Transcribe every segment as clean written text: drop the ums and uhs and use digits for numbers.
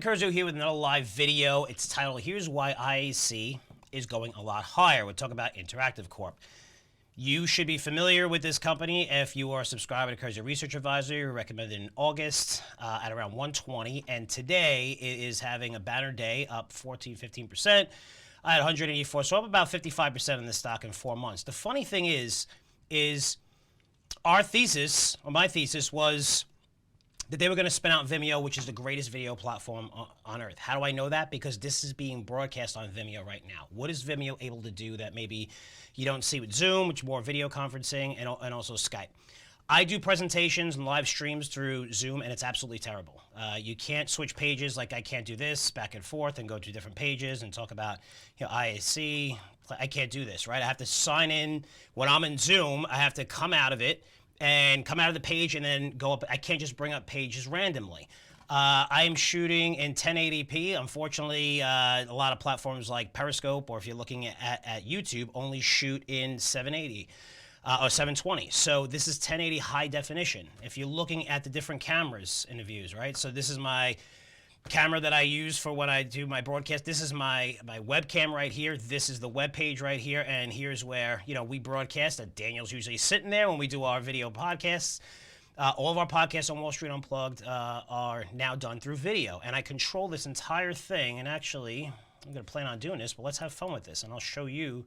Curzio here with another live video. It's titled, Here's Why IAC is Going a Lot Higher. We're talking about InterActive Corp. You should be familiar with this company if you are a subscriber to Curzio Research Advisory, recommended in August at around 120. And today it is having a banner day, up 14-15% at 184. So up about 55% in the stock in 4 months. The funny thing is our thesis, or my thesis, was that they were going to spin out Vimeo, which is the greatest video platform on earth. How do I know that? Because this is being broadcast on Vimeo right now. What is Vimeo able to do that maybe you don't see with Zoom, which is more video conferencing, and also Skype? I do presentations and live streams through Zoom, and it's absolutely terrible. You can't switch pages. Like, I can't do this back and forth and go to different pages and talk about, IAC. I can't do this, right? I have to sign in. When I'm in Zoom, I have to come out of it and come out of the page and then go up. I can't just bring up pages randomly. I am shooting in 1080p. Unfortunately, a lot of platforms like Periscope, or if you're looking at YouTube, only shoot in 780 or 720. So this is 1080 high definition. If you're looking at the different cameras in the views, right? So this is my camera that I use for when I do my broadcast. This is my webcam right here. This is the web page right here, and here's where we broadcast. Daniel's usually sitting there when we do our video podcasts. All of our podcasts on Wall Street Unplugged are now done through video, and I control this entire thing. And actually, I'm going to plan on doing this, but let's have fun with this, and I'll show you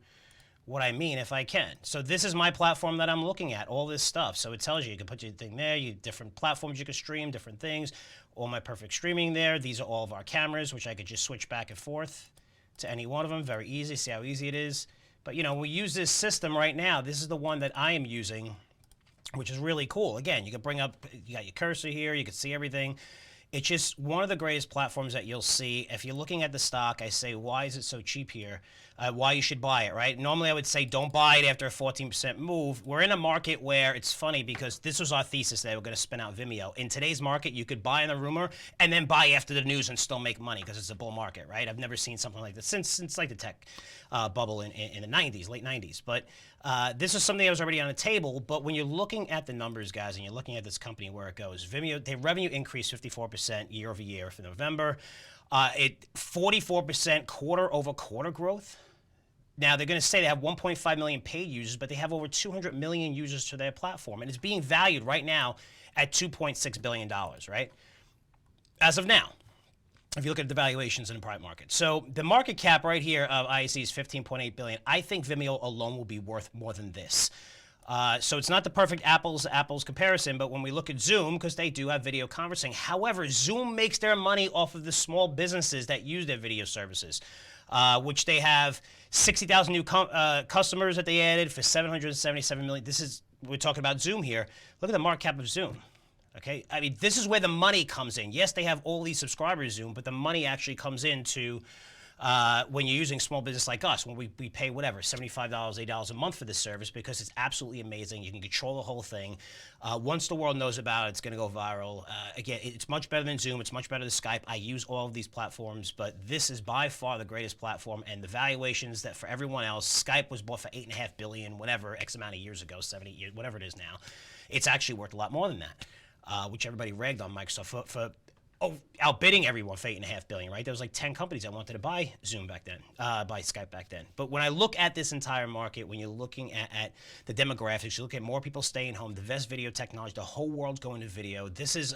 what I mean if I can. So this is my platform that I'm looking at, all this stuff. So it tells you can put your thing there, you different platforms you can stream, different things, all my perfect streaming there. These are all of our cameras, which I could just switch back and forth to any one of them. Very easy, see how easy it is. But we use this system right now. This is the one that I am using, which is really cool. Again, you can bring up, you got your cursor here, you can see everything. It's just one of the greatest platforms that you'll see. If you're looking at the stock, I say, why is it so cheap here? Why you should buy it, right? Normally I would say don't buy it after a 14% move. We're in a market where it's funny because this was our thesis that we're going to spin out Vimeo. In today's market, you could buy in the rumor and then buy after the news and still make money because it's a bull market, right? I've never seen something like this since like the tech bubble in the 90s, late 90s. But this is something that was already on the table. But when you're looking at the numbers, guys, and you're looking at this company where it goes, Vimeo, their revenue increased 54% year over year for November. 44% quarter over quarter growth. Now, they're going to say they have 1.5 million paid users, but they have over 200 million users to their platform. And it's being valued right now at $2.6 billion, right? As of now, if you look at the valuations in the private market. So the market cap right here of IAC is $15.8 billion. I think Vimeo alone will be worth more than this. So it's not the perfect apples to apples comparison, but when we look at Zoom, because they do have video conferencing, however, Zoom makes their money off of the small businesses that use their video services, which they have 60,000 new customers that they added for $777 million. We're talking about Zoom here. Look at the market cap of Zoom. Okay, I mean, this is where the money comes in. Yes, they have all these subscribers, Zoom, but the money actually comes into when you're using small business like us, when we pay whatever, $75, $80 a month for this service because it's absolutely amazing. You can control the whole thing. Once the world knows about it, it's going to go viral. Again, it's much better than Zoom. It's much better than Skype. I use all of these platforms, but this is by far the greatest platform. And the valuations that for everyone else, Skype was bought for $8.5 billion, whatever, X amount of years ago, 7, 8 years, whatever it is now. It's actually worth a lot more than that, which everybody ragged on Microsoft for outbidding everyone for $8.5 billion, right? There was like 10 companies that wanted to buy Zoom back then, buy Skype back then. But when I look at this entire market, when you're looking at the demographics, you look at more people staying home, the best video technology, the whole world's going to video. This is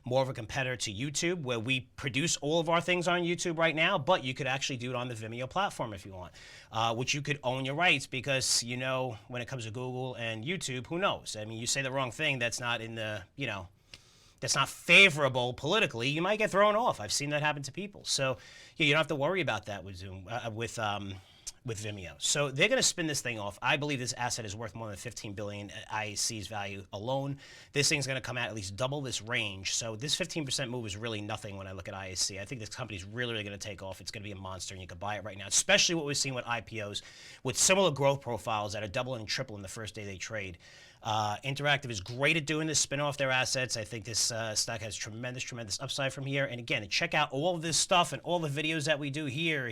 more of a competitor to YouTube, where we produce all of our things on YouTube right now, but you could actually do it on the Vimeo platform if you want, which you could own your rights because, when it comes to Google and YouTube, who knows? I mean, you say the wrong thing that's not in the, that's not favorable politically, you might get thrown off. I've seen that happen to people. So you don't have to worry about that with Zoom, with Vimeo. So they're going to spin this thing off. I believe this asset is worth more than $15 billion at IAC's value alone. This thing's going to come out at least double this range. So this 15% move is really nothing when I look at IAC. I think this company's really going to take off. It's going to be a monster, and you can buy it right now, especially what we're seeing with IPOs with similar growth profiles that are double and triple in the first day they trade. InterActive is great at doing this, spin off their assets. I think this stock has tremendous upside from here. And again, check out all of this stuff and all the videos that we do here.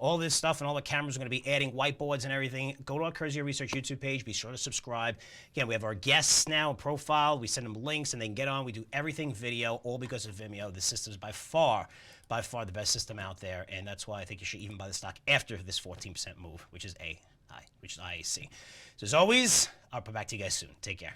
all this stuff and all the cameras are going to be adding whiteboards and everything. Go to our Curzio Research YouTube page. Be sure to subscribe. Again, we have our guests now, profile. We send them links and they can get on. We do everything video, all because of Vimeo. The system is by far the best system out there, and that's why I think you should even buy the stock after this 14% move, which is IAC. So as always, I'll be back to you guys soon. Take care.